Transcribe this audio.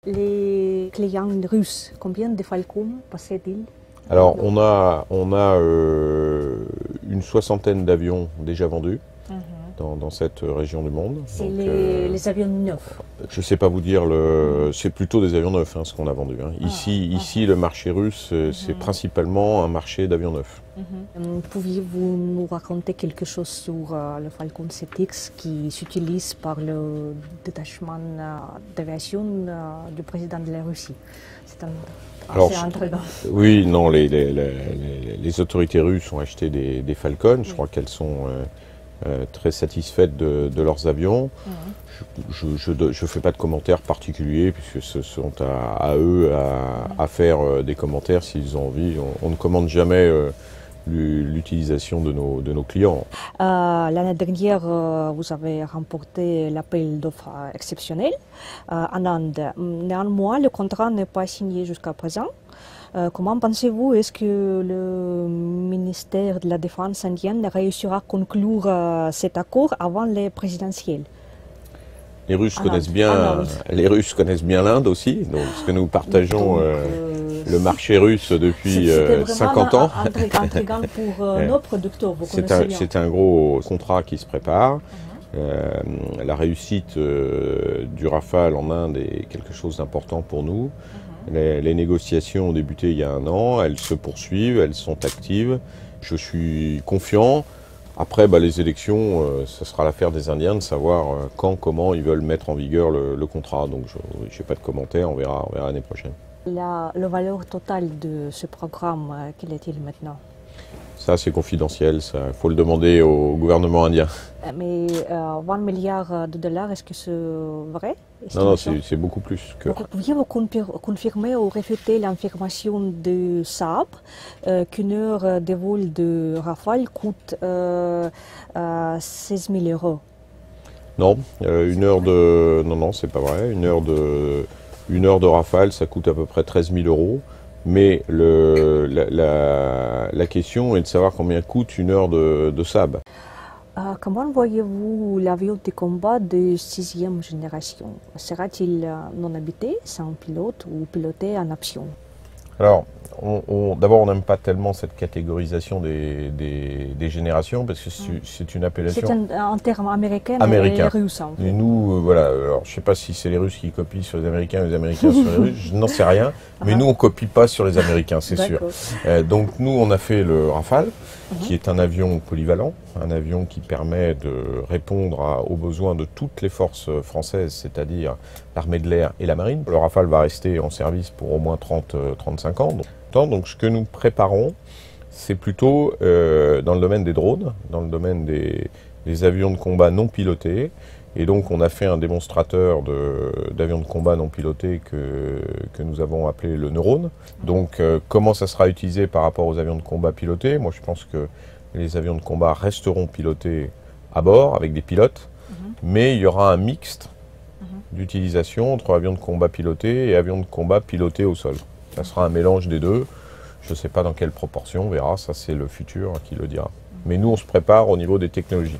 Les clients russes, combien de Falcon possèdent-ils? Alors, on a une soixantaine d'avions déjà vendus dans cette région du monde. C'est Donc, les avions neufs. je ne sais pas vous dire, c'est plutôt des avions neufs ce qu'on a vendu. Ici, le marché russe, c'est principalement un marché d'avions neufs. Pouviez-vous nous raconter quelque chose sur le Falcon 7X qui s'utilise par le détachement d'aviation du président de la Russie? C'est assez intriguant. Oui, non, les autorités russes ont acheté des Falcon. Je crois qu'elles sont très satisfaites de leurs avions. Je ne fais pas de commentaires particuliers puisque ce sont à eux à faire des commentaires s'ils ont envie. On ne commande jamais l'utilisation de nos clients. L'année dernière, vous avez remporté l'appel d'offres exceptionnel en Inde. Néanmoins, le contrat n'est pas signé jusqu'à présent. Comment pensez-vous, est-ce que le ministère de la Défense indienne réussira à conclure cet accord avant les présidentielles? Les Russes connaissent bien l'Inde aussi, donc parce que nous partageons le marché russe depuis 50 ans. C'est intriguant pour nos producteurs. C'est un gros contrat qui se prépare. La réussite du Rafale en Inde est quelque chose d'important pour nous. Les négociations ont débuté il y a un an, elles se poursuivent, elles sont actives. Je suis confiant. Après, les élections, ce sera l'affaire des Indiens de savoir quand, comment ils veulent mettre en vigueur le contrat. Donc, je n'ai pas de commentaires, on verra l'année prochaine. La valeur totale de ce programme, quelle est-il maintenant? Ça, c'est confidentiel, il faut le demander au gouvernement indien. Mais 20 milliards de dollars, est-ce que c'est vrai? Non, c'est beaucoup plus que... Pouviez-vous confirmer ou réfuter l'information de Saab qu'une heure de vol de Rafale coûte 16 000 €? Non, Non, c'est pas vrai. Une heure de Rafale, ça coûte à peu près 13 000 €. Mais la question est de savoir combien coûte une heure de Saab. Comment voyez-vous l'avion de combat de 6e génération? Sera-t-il non habité, sans pilote ou piloté en option? Alors, d'abord, on n'aime pas tellement cette catégorisation des générations parce que c'est une appellation... C'est un terme américain et russe. En fait. Et nous, voilà, alors je ne sais pas si c'est les Russes qui copient sur les Américains ou les Américains sur les Russes, je n'en sais rien, mais nous, on ne copie pas sur les Américains, c'est sûr. Donc, nous, on a fait le Rafale, qui est un avion polyvalent, un avion qui permet de répondre aux besoins de toutes les forces françaises, c'est-à-dire l'armée de l'air et la marine. Le Rafale va rester en service pour au moins 30-35 ans. Donc ce que nous préparons, c'est plutôt dans le domaine des drones, dans le domaine des avions de combat non pilotés. Et donc on a fait un démonstrateur d'avions de combat non pilotés que nous avons appelé le Neurone. Donc comment ça sera utilisé par rapport aux avions de combat pilotés? Moi je pense que les avions de combat resteront pilotés à bord avec des pilotes, mais il y aura un mixte d'utilisation entre avions de combat pilotés et avions de combat pilotés au sol. Ça sera un mélange des deux. Je ne sais pas dans quelle proportion, on verra, ça c'est le futur qui le dira. Mais nous on se prépare au niveau des technologies.